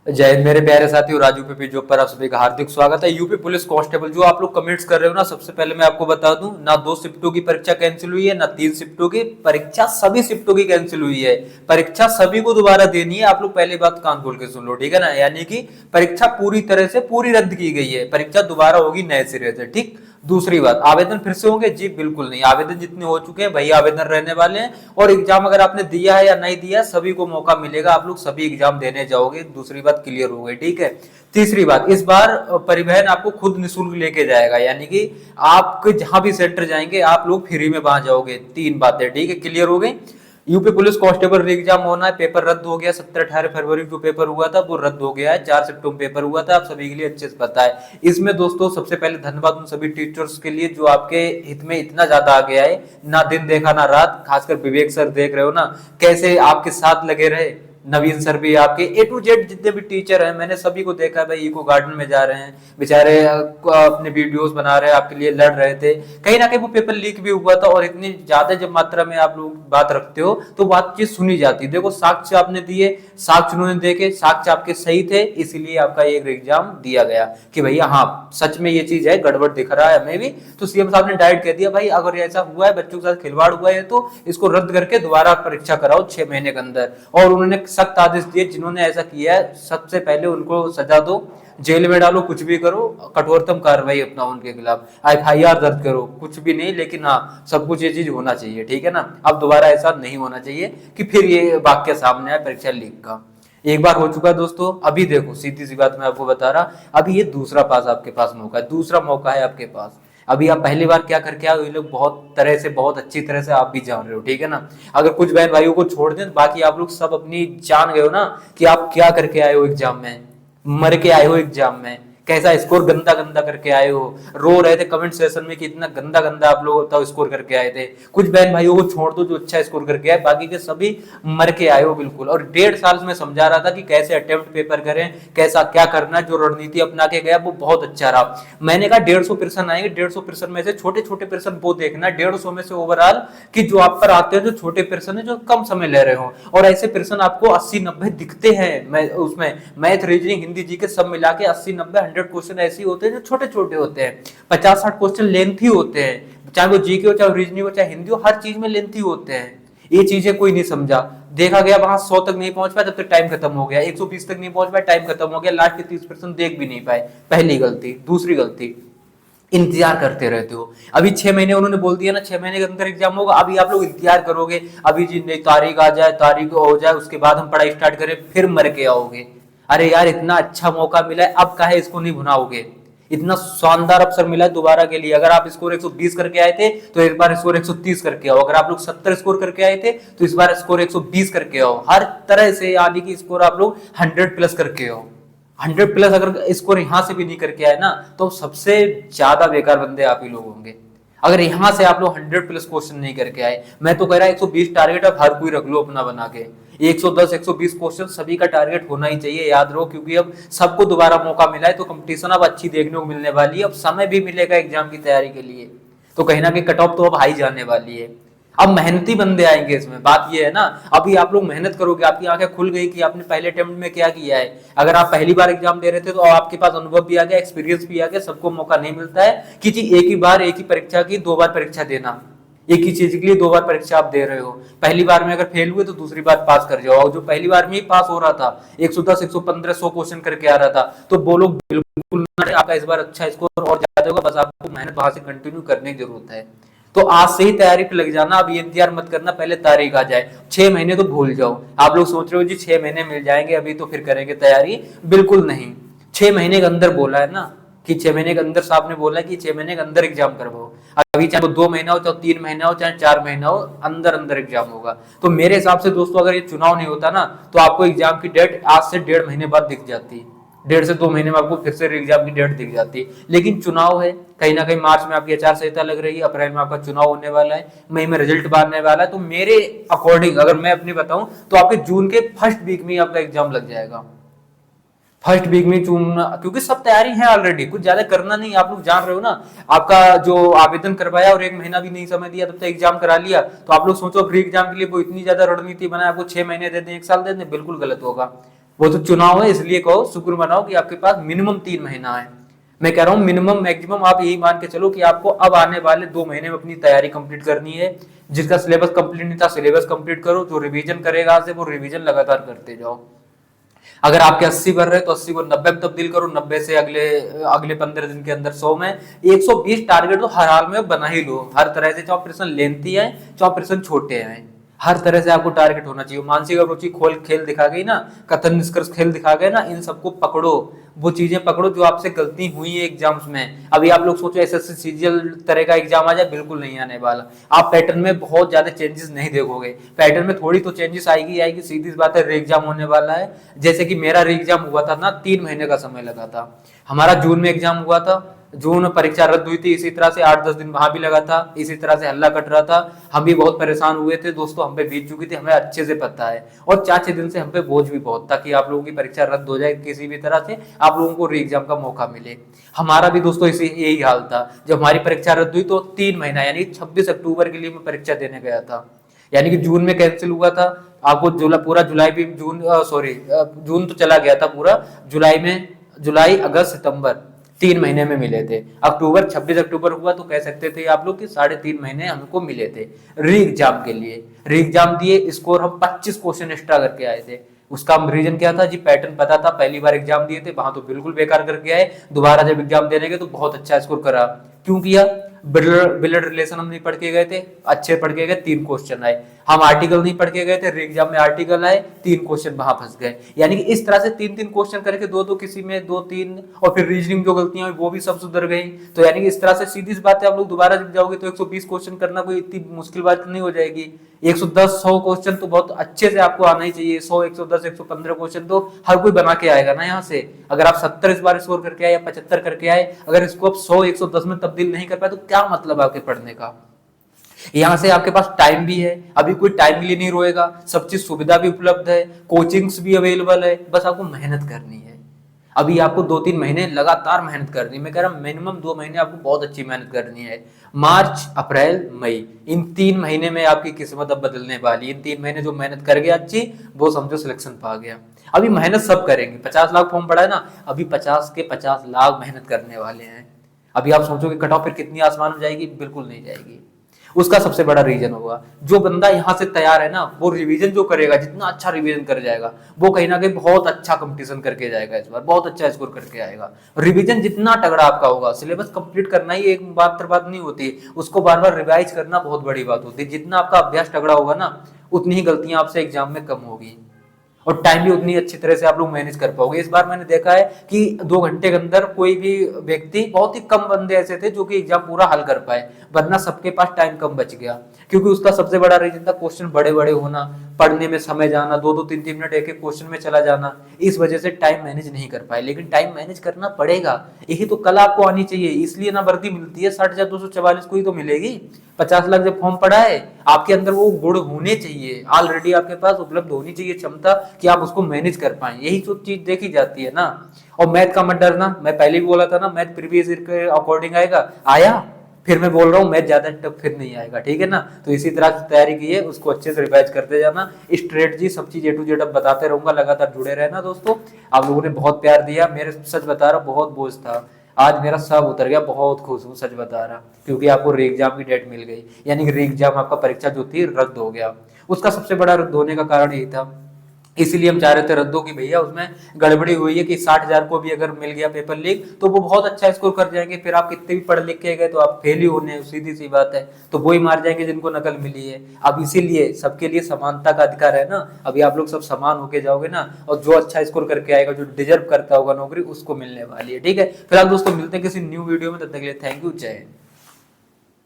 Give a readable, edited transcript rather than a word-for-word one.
जय हिंद मेरे प्यारे साथियों, राजू पीपी जॉब पर आप सभी का हार्दिक स्वागत है। यूपी पुलिस कांस्टेबल जो आप लोग कमेंट्स कर रहे हो ना, सबसे पहले मैं आपको बता दूं, ना 2 शिफ्टों की परीक्षा कैंसिल हुई है, ना 3 शिफ्टों की परीक्षा, सभी शिफ्टों की कैंसिल हुई है। परीक्षा सभी को दोबारा देनी है। आप लोग पहली बात कान खोल के सुन लो, ठीक है ना। यानी कि परीक्षा पूरी तरह से पूरी रद्द की गई है। परीक्षा दोबारा होगी नए सिरे से, ठीक। दूसरी बात, आवेदन फिर से होंगे? जी बिल्कुल नहीं। आवेदन जितने हो चुके हैं वही आवेदन रहने वाले हैं। और एग्जाम अगर आपने दिया है या नहीं दिया, सभी को मौका मिलेगा। आप लोग सभी एग्जाम देने जाओगे। दूसरी बात क्लियर हो गई, ठीक है। तीसरी बात, इस बार परिवहन आपको खुद निःशुल्क लेके जाएगा। यानी कि आपके जहां भी सेंटर जाएंगे आप लोग फ्री में वहां जाओगे। तीन बातें, ठीक है, क्लियर हो गई। यूपी पुलिस कांस्टेबल एग्जाम होना है, पेपर रद्द हो गया। 17-18 फरवरी जो पेपर हुआ था वो रद्द हो गया है। 4 सितंबर पेपर हुआ था, आप सभी के लिए अच्छे से पता है। इसमें दोस्तों सबसे पहले धन्यवाद उन सभी टीचर्स के लिए जो आपके हित में इतना ज्यादा आगे आए। ना दिन देखा ना रात। खासकर विवेक सर, देख रहे हो ना कैसे आपके साथ लगे रहे। नवीन सर भी, आपके A to Z जितने भी टीचर हैं, मैंने सभी को देखा है भाई। इको गार्डन में जा रहे हैं बेचारे, अपने वीडियोस बना रहे हैं, आपके लिए लड़ रहे थे। कहीं ना कहीं वो पेपर लीक भी हुआ था। और इतनी ज्यादा जब मात्रा में आप लोग बात रखते हो तो बातचीत सुनी जाती है। देखो साक्ष्य आपने दिए, साक्ष्य उन्होंने देखे, साक्ष्य आपके सही थे, इसीलिए आपका ये एग्जाम दिया गया कि भैया हाँ सच में ये चीज है, गड़बड़ दिख रहा है हमें भी। तो सीएम साहब ने डायरेक्ट कह दिया भाई अगर ऐसा हुआ है, बच्चों के साथ खिलवाड़ हुआ है, तो इसको रद्द करके दोबारा परीक्षा कराओ 6 महीने के अंदर। और उन्होंने सख्त आदेश दिए, जिन्होंने ऐसा किया है सबसे पहले उनको सजा दो, जेल में डालो, कुछ भी करो, कठोरतम कार्रवाई अपना उनके खिलाफ, FIR दर्ज करो, कुछ भी नहीं, लेकिन हाँ सब कुछ ये चीज होना चाहिए, ठीक है ना। अब दोबारा ऐसा नहीं होना चाहिए कि फिर ये वाक्य सामने आए परीक्षा लीक का। एक बार हो चुका है दोस्तों। अभी देखो सीधी सी बात मैं आपको बता रहा, अभी ये दूसरा पास आपके पास मौका है, दूसरा मौका है आपके पास। अभी आप पहली बार क्या करके आओ, ये लोग बहुत तरह से, बहुत अच्छी तरह से आप भी जान रहे हो, ठीक है ना। अगर कुछ बहन भाइयों को छोड़ दें, बाकी आप लोग सब अपनी जान गए हो ना कि आप क्या करके आए हो एग्जाम में। मर के आए हो एग्जाम में, कैसा स्कोर गंदा गंदा करके आए हो। रो रहे थे कमेंट सेशन में कि इतना गंदा गंदा आप लोग तब स्कोर करके आए थे। कुछ बहन भाइयों को छोड़ दो जो अच्छा स्कोर करके आए, बाकी के सभी मर के आए हो बिल्कुल। और 1.5 साल में समझा रहा था कि कैसे अटेम्प्ट पेपर करें, कैसा क्या करना है। जो रणनीति अपना के गया वो बहुत अच्छा रहा। मैंने कहा 150 प्रश्न आएंगे, 150 प्रश्न में से छोटे छोटे प्रश्न वो देखना, 150 में से ओवरऑल कि जो आप पर आते हैं जो छोटे प्रश्न है, जो कम समय ले रहे हो। और ऐसे प्रश्न आपको 80-90 दिखते हैं। मैं उसमें मैथ, रीजनिंग, हिंदी, जीके सब मिला के 80-90 100 क्वेश्चन ऐसे होते हैं जो छोटे छोटे होते हैं। 50-60 क्वेश्चन लेंथी होते हैं, चाहे वो जीके हो, चाहे रीजनिंग हो, चाहे हिंदी हो, हर चीज में लेंथी होते हैं। ये चीजें कोई नहीं समझा, देखा गया वहां 100 तक नहीं पहुंच पाया, तब तक टाइम खत्म हो गया। 120 तक नहीं पहुंच पाया, टाइम खत्म हो गया। लास्ट के 30% देख भी नहीं पाए। पहली गलती। दूसरी गलती, इंतजार करते रहते हो। अभी 6 महीने उन्होंने बोल दिया ना, 6 महीने के अंदर एग्जाम होगा। अभी आप लोग इंतजार करोगे, अभी जी नई तारीख आ जाए, तारीख हो जाए, उसके बाद हम पढ़ाई स्टार्ट करें, फिर मर के आओगे। अरे यार इतना अच्छा मौका मिला है, अब काहे इसको नहीं भुनाओगे। इतना शानदार अवसर मिला है दोबारा के लिए। अगर आप स्कोर 120 करके आए थे तो इस बार स्कोर 130 करके आओ। अगर आप लोग 70 स्कोर करके आए थे तो इस बार स्कोर 120 करके आओ। हर तरह से यानी कि स्कोर आप लोग 100+ करके आओ। 100+ अगर स्कोर यहां से भी नहीं करके आए ना, तो सबसे ज्यादा बेकार बंदे आप ही लोग होंगे। अगर यहां से आप लोग 100+ क्वेश्चन नहीं करके आए, मैं तो कह रहा 120 टारगेट अब हर कोई रख लो अपना बना के। 110-120 क्वेश्चन सभी का टारगेट होना ही चाहिए, याद रहो। क्योंकि अब सबको दोबारा मौका मिला है तो कंपटीशन अब अच्छी देखने को मिलने वाली है। अब समय भी मिलेगा एग्जाम की तैयारी के लिए, तो कहीं ना कहीं कट ऑफ तो अब हाई जाने वाली है। अब मेहनती बंदे आएंगे इसमें, बात ये है ना। अभी आप लोग मेहनत करोगे, आपकी आंखें खुल गई कि आपने पहले अटेम्प्ट में क्या किया है। अगर आप पहली बार एग्जाम दे रहे थे तो आपके पास अनुभव भी आ गया, एक्सपीरियंस भी आ गया। सबको मौका नहीं मिलता है कि जी एक ही बार एक ही परीक्षा की 2 बार परीक्षा देना। एक ही चीज के लिए 2 बार परीक्षा आप दे रहे हो। पहली बार में अगर फेल हुए तो दूसरी बार पास कर जाओ। और जो पहली बार में ही पास हो रहा था, 110, 115, 100 क्वेश्चन करके आ रहा था, तो वो लोग बिल्कुल आपका इस बार अच्छा स्कोर और ज्यादा होगा। बस आपको मेहनत वहां से कंटिन्यू करने की जरूरत है। तो आज से ही तैयारी पे लग जाना। अब ये इंतजार मत करना पहले तारीख आ जाए। 6 महीने तो भूल जाओ। आप लोग सोच रहे हो जी 6 महीने मिल जाएंगे अभी तो फिर करेंगे तैयारी, बिल्कुल नहीं। 6 महीने के अंदर बोला है ना, कि 6 महीने के अंदर साहब ने बोला है कि 6 महीने के अंदर एग्जाम करवाओ। अभी चाहे 2 महीना हो, चाहे 3 महीना हो, चाहे 4 महीना हो, अंदर अंदर एग्जाम होगा। तो मेरे हिसाब से दोस्तों अगर ये चुनाव नहीं होता ना, तो आपको एग्जाम की डेट आज से 1.5 महीने बाद दिख जाती। 1.5 से 2 महीने में आपको फिर से एग्जाम की डेट दिख जाती। लेकिन चुनाव है, कहीं ना कहीं मार्च में आपकी आचार संहिता लग रही है, अप्रैल में आपका चुनाव होने वाला है, मई में रिजल्ट बांधने वाला है। तो मेरे अकॉर्डिंग अगर मैं अपनी बताऊं तो आपके जून के फर्स्ट वीक में आपका एग्जाम लग जाएगा। फर्स्ट वीक में चुनना, क्योंकि सब तैयारी है ऑलरेडी, कुछ ज्यादा करना नहीं। आप लोग जान रहे हो ना, आपका जो आवेदन करवाया और 1 महीना भी नहीं समय दिया तब तक एग्जाम करा लिया। तो आप लोग सोचो फ्री एग्जाम के लिए वो इतनी ज्यादा रणनीति बनाए, आपको 6 महीने दे दें, 1 साल दे दें, बिल्कुल गलत होगा। वो तो चुनाव है, इसलिए कहो शुक्र मनाओ कि आपके पास मिनिमम 3 महीना है। मैं कह रहा हूँ मिनिमम मैक्सिमम आप यही मान के चलो कि आपको अब आने वाले 2 महीने में अपनी तैयारी कंप्लीट करनी है। जिसका सिलेबस कंप्लीट नहीं था सिलेबस कंप्लीट करो, जो रिवीजन करेगा आज से वो रिवीजन लगातार करते जाओ। अगर आपके 80 बढ़ रहे तो 80 को 90 में तब्दील करो, 90 से अगले अगले 15 दिन के अंदर 100 में। 120 टारगेट तो हर हाल में बना ही लो, हर तरह से, चाहे ऑपरेशन लेंथी है चाहे ऑपरेशन छोटे हैं, हर तरह से आपको टारगेट होना चाहिए। मानसिक रुचि खोल खेल दिखा गई ना, कथन निष्कर्ष खेल दिखा गए ना, इन सबको पकड़ो, वो चीजें पकड़ो जो आपसे गलती हुई है एग्जाम्स में। अभी आप लोग सोचो एसएससी सीजीएल तरह का एग्जाम आ जाए, बिल्कुल नहीं आने वाला। आप पैटर्न में बहुत ज्यादा चेंजेस नहीं देखोगे, पैटर्न में थोड़ी तो चेंजेस आएगी आएगी, सीधी बात है। री एग्जाम होने वाला है, जैसे कि मेरा री एग्जाम हुआ था ना, 3 महीने का समय लगा था। हमारा जून में एग्जाम हुआ था, जून में परीक्षा रद्द हुई थी, इसी तरह से 8-10 दिन वहां भी लगा था, इसी तरह से हल्ला कट रहा था। हम भी बहुत परेशान हुए थे दोस्तों, हम पे बीत चुकी थी, हमें अच्छे से पता है। और 4-6 दिन से हम पे बोझ भी बहुत था कि आप लोगों की परीक्षा रद्द हो जाए किसी भी तरह से, आप लोगों को री एग्जाम का मौका मिले। हमारा भी दोस्तों इसी यही हाल था। जब हमारी परीक्षा रद्द हुई तो 3 महीना यानी 26 अक्टूबर के लिए मैं परीक्षा देने गया था, यानी कि जून में कैंसिल हुआ था। आपको पूरा जुलाई भी, जून तो चला गया था पूरा, जुलाई अगस्त सितंबर 3 महीने में मिले थे। 26 अक्टूबर हुआ तो कह सकते थे आप लोग कि 3.5 महीने हमको मिले थे री एग्जाम के लिए। री एग्जाम दिए, स्कोर हम 25 क्वेश्चन एक्स्ट्रा करके आए थे। उसका रीजन क्या था जी, पैटर्न पता था, पहली बार एग्जाम दिए थे वहां तो बिल्कुल बेकार करके आए, दोबारा जब एग्जाम देने गए तो बहुत अच्छा स्कोर करा। क्यों किया? ब्लड रिलेशन हम नहीं पढ़ के गए थे, अच्छे पढ़ के गए, 3 क्वेश्चन आए। हम आर्टिकल नहीं पढ़ के गए थे, री एग्जाम में आर्टिकल आए, 3 क्वेश्चन वहां फंस गए। यानी कि इस तरह से 3-3 क्वेश्चन करके 2-2 किसी में 2-3, और फिर रीजनिंग जो गलतियां हुई वो भी सब सुधर गई। तो यानी कि इस तरह से सीधी सी बात है, आप लोग दोबारा जब जाओगे तो 120 क्वेश्चन करना कोई इतनी मुश्किल बात नहीं हो जाएगी। 110-100 क्वेश्चन तो बहुत अच्छे से आपको आना ही चाहिए। 100, 110, 115 क्वेश्चन तो हर कोई बना के आएगा ना यहाँ से। अगर आप 70 इस बार स्कोर करके आए या 75 करके आए, अगर इसको आप 100, 110 में तब्दील नहीं कर पाए तो क्या मतलब आपके पढ़ने का। यहाँ से आपके पास टाइम भी है, अभी कोई टाइम के लिए नहीं रोएगा, सब चीज सुविधा भी उपलब्ध है, कोचिंग्स भी अवेलेबल है, बस आपको मेहनत करनी है। अभी आपको 2-3 महीने लगातार मेहनत करनी है, मैं कह रहा हूँ मिनिमम 2 महीने आपको बहुत अच्छी मेहनत करनी है। मार्च, अप्रैल, मई, इन 3 महीने में आपकी किस्मत अब बदलने वाली। इन 3 महीने जो मेहनत कर गया अच्छी, वो समझो सिलेक्शन पा गया। अभी मेहनत सब करेंगे, 50 लाख फॉर्म पड़ा है ना, अभी 50 के 50 लाख मेहनत करने वाले हैं। अभी आप सोचो कि कट ऑफ फिर कितनी आसमान में जाएगी, बिल्कुल नहीं जाएगी। उसका सबसे बड़ा रीजन होगा, जो बंदा यहाँ से तैयार है ना, वो रिवीजन जो करेगा, जितना अच्छा रिवीजन कर जाएगा, वो कहीं ना कहीं बहुत अच्छा कंपटीशन करके जाएगा, इस बार बहुत अच्छा स्कोर करके आएगा। रिवीजन जितना तगड़ा आपका होगा, सिलेबस कंप्लीट करना ही एक बात नहीं होती, उसको बार बार रिवाइज करना बहुत बड़ी बात होती है। जितना आपका अभ्यास तगड़ा होगा ना, उतनी ही गलतियां आपसे एग्जाम में कम होगी, और टाइम भी उतनी अच्छी तरह से आप लोग मैनेज कर पाओगे। इस बार मैंने देखा है कि 2 घंटे के अंदर कोई भी व्यक्ति, बहुत ही कम बंदे ऐसे थे जो कि एग्जाम पूरा हल कर पाए, वरना सबके पास टाइम कम बच गया। क्योंकि उसका सबसे बड़ा रीजन था क्वेश्चन बड़े बड़े होना, पढ़ने में समय जाना, 2-2, 3-3 मिनट एक एक क्वेश्चन में चला जाना, इस वजह से टाइम मैनेज नहीं कर पाए। लेकिन टाइम मैनेज करना पड़ेगा, यही तो कला आपको आनी चाहिए, इसलिए ना वर्दी मिलती है। 60,244 को ही तो मिलेगी। 50 लाख जब फॉर्म पड़ा है, आपके अंदर वो गुण होने चाहिए, ऑलरेडी आपके पास उपलब्ध होनी चाहिए क्षमता कि आप उसको मैनेज कर पाए, यही तो चीज देखी जाती है ना। और मैथ का मत डरना, मैं पहले भी बोला था ना, मैथ प्रीवियस ईयर के अकॉर्डिंग आएगा, आया, फिर मैं बोल रहा हूँ मैथ ज्यादा टफ फिर नहीं आएगा, ठीक है ना। तो इसी तरह से तैयारी की है, उसको अच्छे से रिवाइज करते जाना, स्ट्रेटजी सब चीज A to Z अब बताते रहूंगा, लगातार जुड़े रहना दोस्तों। आप लोगों ने बहुत प्यार दिया, मेरे सच बता रहा बहुत बोझ था, आज मेरा सब उतर गया, बहुत खुश हूँ सच बता रहा, क्योंकि आपको री एग्जाम की डेट मिल गई, यानी कि री एग्जाम आपका परीक्षा जो थी रद्द हो गया। उसका सबसे बड़ा रद्द होने का कारण यही था, इसीलिए हम चाह रहे थे रद्दो की भैया उसमें गड़बड़ी हुई है कि 60,000 को भी अगर मिल गया पेपर लीक तो वो बहुत अच्छा स्कोर कर जाएंगे, फिर आप कितने भी पढ़ लिख के गए तो आप फेल ही होने, सीधी सी बात है। तो वो ही मार जाएंगे जिनको नकल मिली है। अब इसीलिए सबके लिए समानता का अधिकार है ना, अभी आप लोग सब समान होके जाओगे ना, और जो अच्छा स्कोर करके आएगा, जो डिजर्व करता होगा नौकरी, उसको मिलने वाली है, ठीक है। फिलहाल दोस्तों मिलते हैं किसी न्यू वीडियो में, तब तक के लिए थैंक यू, जय हिंद।